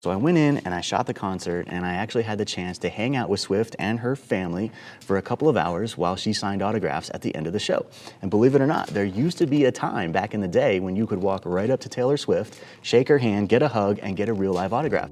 So I went in and I shot the concert, and I actually had the chance to hang out with Swift and her family for a couple of hours while she signed autographs at the end of the show. And believe it or not, there used to be a time back in the day when you could walk right up to Taylor Swift, shake her hand, get a hug, and get a real live autograph.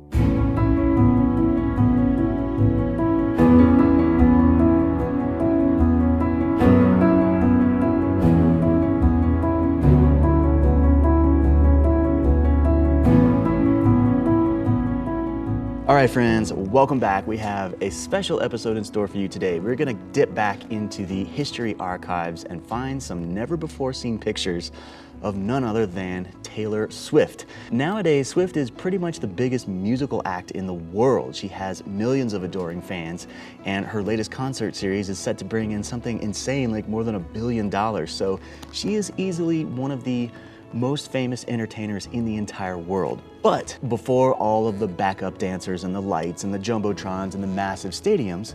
All right, friends, welcome back. We have a special episode in store for you today. We're gonna dip back into the history archives and find some never before seen pictures of none other than Taylor Swift. Nowadays, Swift is pretty much the biggest musical act in the world. She has millions of adoring fans, and her latest concert series is set to bring in something insane like more than $1 billion. So she is easily one of the most famous entertainers in the entire world. But before all of the backup dancers and the lights and the jumbotrons and the massive stadiums,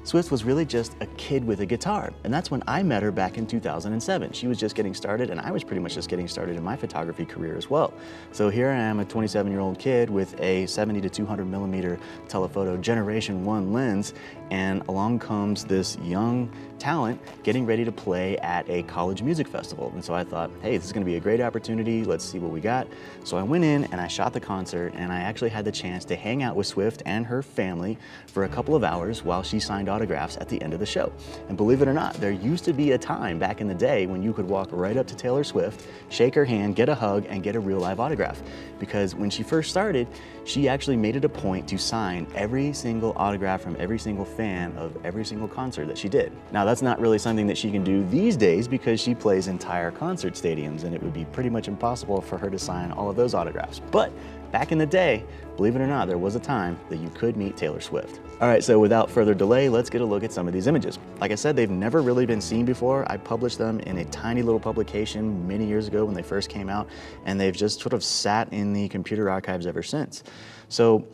Swift was really just a kid with a guitar. And that's when I met her back in 2007. She was just getting started, and I was pretty much just getting started in my photography career as well. So here I am, a 27-year-old kid with a 70 to 200 millimeter telephoto Generation 1 lens, and along comes this young talent getting ready to play at a college music festival. And so I thought, hey, this is gonna be a great opportunity. Let's see what we got. So I went in and I shot the concert, and I actually had the chance to hang out with Swift and her family for a couple of hours while she signed autographs at the end of the show. And believe it or not, there used to be a time back in the day when you could walk right up to Taylor Swift, shake her hand, get a hug, and get a real live autograph. Because when she first started, she actually made it a point to sign every single autograph from every single fan of every single concert that she did. Now, that's not really something that she can do these days because she plays entire concert stadiums, and it would be pretty much impossible for her to sign all of those autographs. But back in the day, believe it or not, there was a time that you could meet Taylor Swift. All right, so without further delay, let's get a look at some of these images. Like I said, they've never really been seen before. I published them in a tiny little publication many years ago when they first came out, and they've just sort of sat in the computer archives ever since. So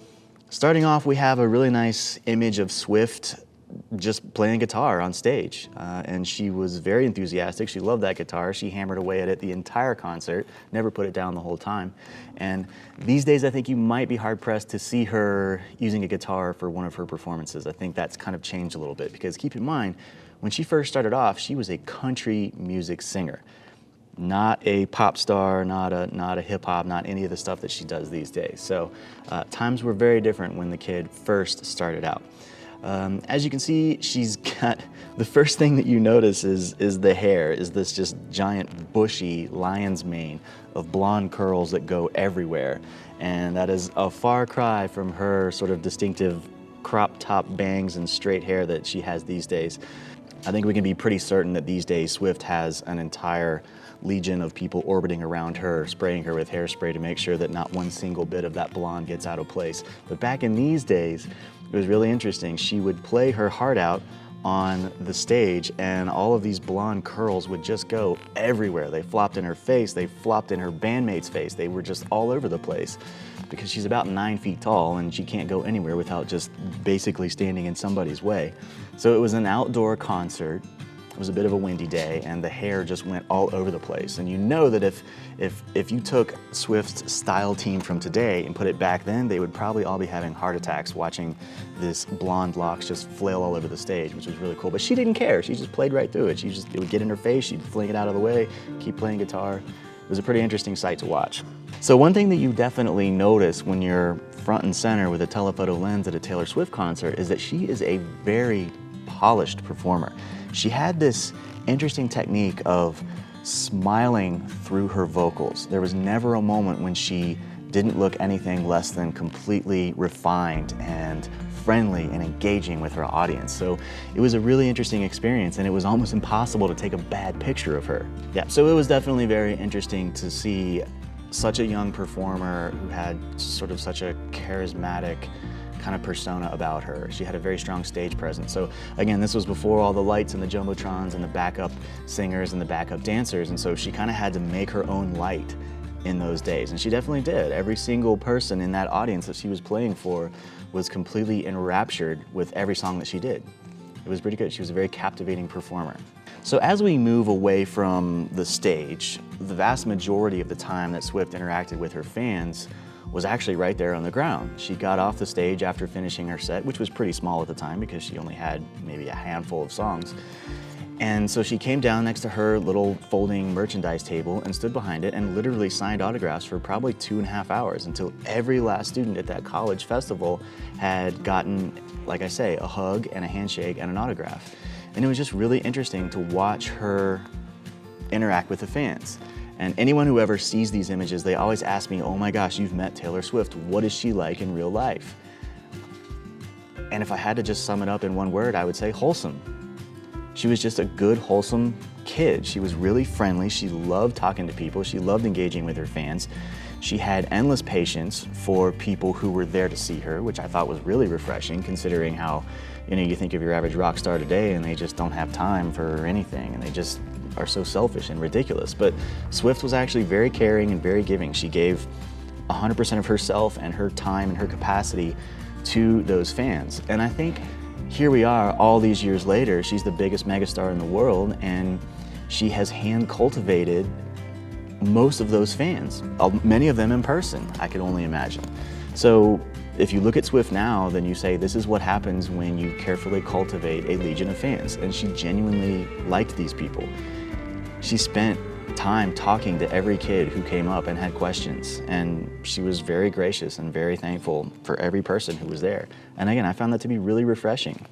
starting off, we have a really nice image of Swift just playing guitar on stage. And she was very enthusiastic. She loved that guitar. She hammered away at it the entire concert, never put it down the whole time. And these days, I think you might be hard-pressed to see her using a guitar for one of her performances. I think that's kind of changed a little bit, because keep in mind, when she first started off, she was a country music singer. Not a pop star, not a hip hop, not any of the stuff that she does these days. So times were very different when the kid first started out. As you can see, she's got, the first thing that you notice is the hair, is this just giant bushy lion's mane of blonde curls that go everywhere. And that is a far cry from her sort of distinctive crop top bangs and straight hair that she has these days. I think we can be pretty certain that these days Swift has an entire legion of people orbiting around her, spraying her with hairspray to make sure that not one single bit of that blonde gets out of place. But back in these days, it was really interesting. She would play her heart out on the stage, and all of these blonde curls would just go everywhere. They flopped in her face, they flopped in her bandmate's face. They were just all over the place, because she's about 9 feet tall and she can't go anywhere without just basically standing in somebody's way. So it was an outdoor concert. It was a bit of a windy day, and the hair just went all over the place. And you know that if you took Swift's style team from today and put it back then, they would probably all be having heart attacks watching this blonde locks just flail all over the stage, which was really cool. But she didn't care. She just played right through it. It would get in her face, she'd fling it out of the way, keep playing guitar. It was a pretty interesting sight to watch. So one thing that you definitely notice when you're front and center with a telephoto lens at a Taylor Swift concert is that she is a very polished performer. She had this interesting technique of smiling through her vocals. There was never a moment when she didn't look anything less than completely refined and friendly and engaging with her audience. So it was a really interesting experience, and it was almost impossible to take a bad picture of her. Yeah, so it was definitely very interesting to see such a young performer who had sort of such a charismatic kind of persona about her. She had a very strong stage presence. So again, this was before all the lights and the jumbotrons and the backup singers and the backup dancers, and so she kind of had to make her own light in those days, and she definitely did. Every single person in that audience that she was playing for was completely enraptured with every song that she did. It was pretty good. She was a very captivating performer. So as we move away from the stage, the vast majority of the time that Swift interacted with her fans was actually right there on the ground. She got off the stage after finishing her set, which was pretty small at the time because she only had maybe a handful of songs. And so she came down next to her little folding merchandise table and stood behind it and literally signed autographs for probably 2.5 hours until every last student at that college festival had gotten, like I say, a hug and a handshake and an autograph. And it was just really interesting to watch her interact with the fans. And anyone who ever sees these images, they always ask me, oh my gosh, you've met Taylor Swift. What is she like in real life? And if I had to just sum it up in one word, I would say wholesome. She was just a good, wholesome kid. She was really friendly. She loved talking to people. She loved engaging with her fans. She had endless patience for people who were there to see her, which I thought was really refreshing, considering how, you think of your average rock star today and they just don't have time for anything and they just are so selfish and ridiculous. But Swift was actually very caring and very giving. She gave 100% of herself and her time and her capacity to those fans. And I think here we are all these years later, she's the biggest megastar in the world, and she has hand cultivated most of those fans, many of them in person, I can only imagine. So if you look at Swift now, then you say this is what happens when you carefully cultivate a legion of fans, and she genuinely liked these people. She spent time talking to every kid who came up and had questions, and she was very gracious and very thankful for every person who was there. And again, I found that to be really refreshing.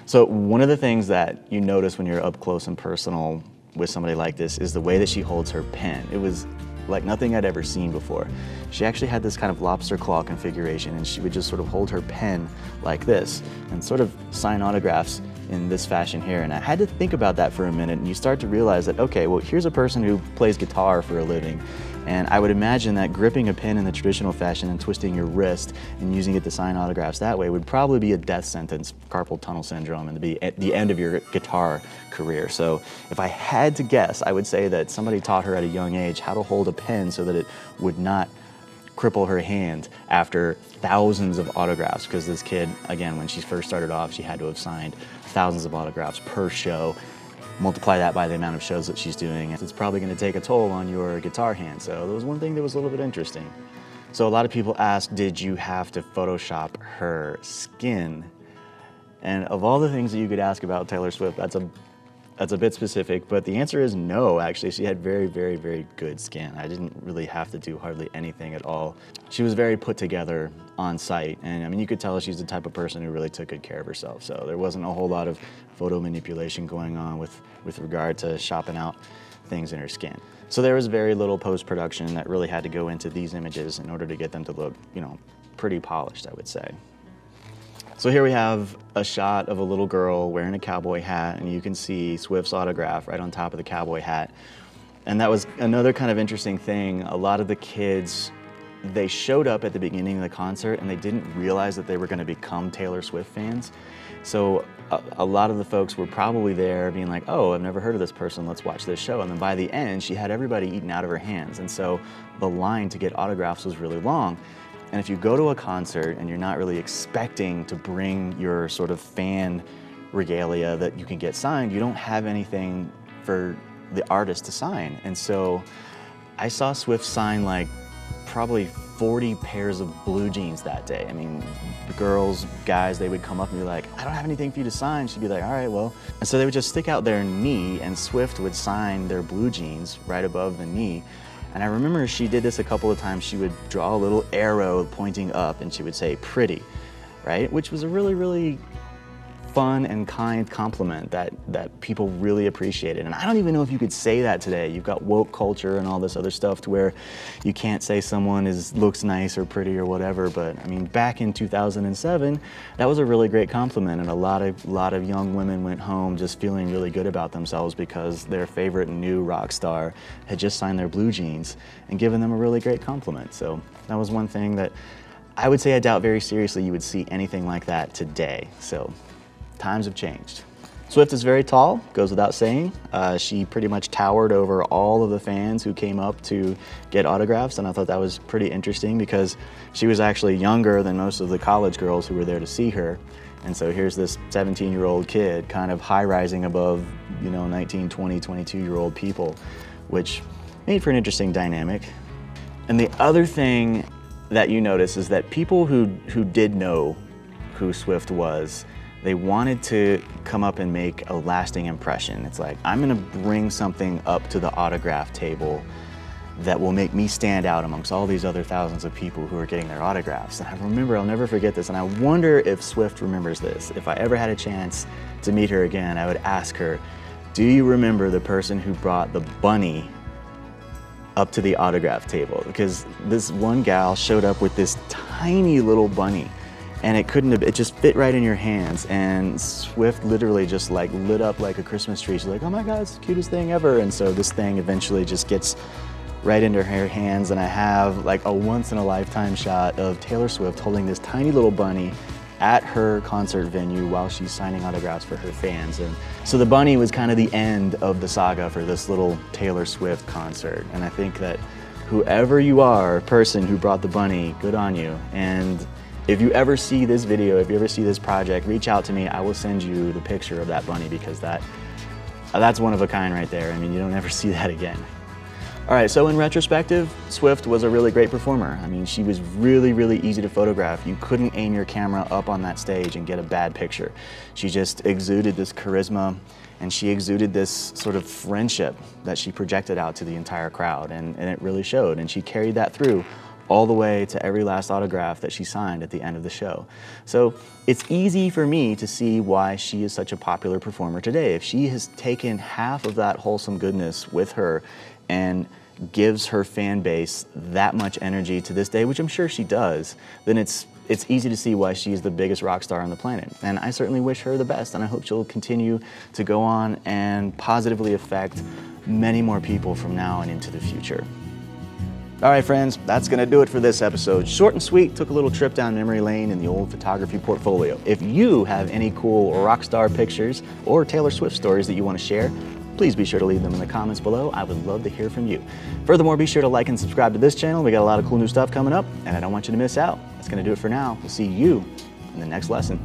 So one of the things that you notice when you're up close and personal with somebody like this is the way that she holds her pen. It was like nothing I'd ever seen before. She actually had this kind of lobster claw configuration, and she would just sort of hold her pen like this and sort of sign autographs in this fashion here. And I had to think about that for a minute, and you start to realize that, okay, well, here's a person who plays guitar for a living, and I would imagine that gripping a pen in the traditional fashion and twisting your wrist and using it to sign autographs that way would probably be a death sentence, carpal tunnel syndrome, and to be at the end of your guitar career. So if I had to guess, I would say that somebody taught her at a young age how to hold a pen so that it would not cripple her hand after thousands of autographs, because this kid, again, when she first started off, she had to have signed thousands of autographs per show. Multiply that by the amount of shows that she's doing, it's probably going to take a toll on your guitar hand. So that was one thing that was a little bit interesting. So a lot of people ask, did you have to Photoshop her skin? And of all the things that you could ask about Taylor Swift, that's a bit specific, but the answer is no, actually. She had very, very, very good skin. I didn't really have to do hardly anything at all. She was very put together on site, and I mean, you could tell she's the type of person who really took good care of herself, so there wasn't a whole lot of photo manipulation going on with regard to shopping out things in her skin. So there was very little post-production that really had to go into these images in order to get them to look, pretty polished, I would say. So here we have a shot of a little girl wearing a cowboy hat, and you can see Swift's autograph right on top of the cowboy hat. And that was another kind of interesting thing. A lot of the kids, they showed up at the beginning of the concert and they didn't realize that they were going to become Taylor Swift fans. So a lot of the folks were probably there being like, oh, I've never heard of this person, let's watch this show. And then by the end, she had everybody eaten out of her hands. And so the line to get autographs was really long. And if you go to a concert and you're not really expecting to bring your sort of fan regalia that you can get signed, you don't have anything for the artist to sign. And so I saw Swift sign like probably 40 pairs of blue jeans that day. I mean, the girls, guys, they would come up and be like, I don't have anything for you to sign. She'd be like, all right, well. And so they would just stick out their knee and Swift would sign their blue jeans right above the knee. And I remember she did this a couple of times. She would draw a little arrow pointing up and she would say, pretty, right? Which was a really, really fun and kind compliment that people really appreciated. And I don't even know if you could say that today. You've got woke culture and all this other stuff to where you can't say someone looks nice or pretty or whatever. But I mean, back in 2007, that was a really great compliment. And a lot of young women went home just feeling really good about themselves because their favorite new rock star had just signed their blue jeans and given them a really great compliment. So that was one thing that I would say I doubt very seriously you would see anything like that today. So times have changed. Swift is very tall, goes without saying. She pretty much towered over all of the fans who came up to get autographs, and I thought that was pretty interesting because she was actually younger than most of the college girls who were there to see her. And so here's this 17-year-old kid kind of high-rising above, 19, 20, 22-year-old people, which made for an interesting dynamic. And the other thing that you notice is that people who did know who Swift was, they wanted to come up and make a lasting impression. It's like, I'm gonna bring something up to the autograph table that will make me stand out amongst all these other thousands of people who are getting their autographs. And I remember, I'll never forget this, and I wonder if Swift remembers this. If I ever had a chance to meet her again, I would ask her, do you remember the person who brought the bunny up to the autograph table? Because this one gal showed up with this tiny little bunny, and it just fit right in your hands, and Swift literally just like lit up like a Christmas tree. She's like, oh my God, it's the cutest thing ever. And so this thing eventually just gets right into her hands, and I have like a once in a lifetime shot of Taylor Swift holding this tiny little bunny at her concert venue while she's signing autographs for her fans. And so the bunny was kind of the end of the saga for this little Taylor Swift concert. And I think that whoever you are, person who brought the bunny, good on you. And if you ever see this video, if you ever see this project, reach out to me. I will send you the picture of that bunny, because that's one of a kind right there. I mean, you don't ever see that again. All right, so in retrospective, Swift was a really great performer. I mean, she was really, really easy to photograph. You couldn't aim your camera up on that stage and get a bad picture. She just exuded this charisma, and she exuded this sort of friendship that she projected out to the entire crowd, and it really showed. And she carried that through all the way to every last autograph that she signed at the end of the show. So it's easy for me to see why she is such a popular performer today. If she has taken half of that wholesome goodness with her and gives her fan base that much energy to this day, which I'm sure she does, then it's easy to see why she's the biggest rock star on the planet. And I certainly wish her the best, and I hope she'll continue to go on and positively affect many more people from now and into the future. All right, friends, that's gonna do it for this episode. Short and sweet, took a little trip down memory lane in the old photography portfolio. If you have any cool rock star pictures or Taylor Swift stories that you wanna share, please be sure to leave them in the comments below. I would love to hear from you. Furthermore, be sure to like and subscribe to this channel. We got a lot of cool new stuff coming up, and I don't want you to miss out. That's gonna do it for now. We'll see you in the next lesson.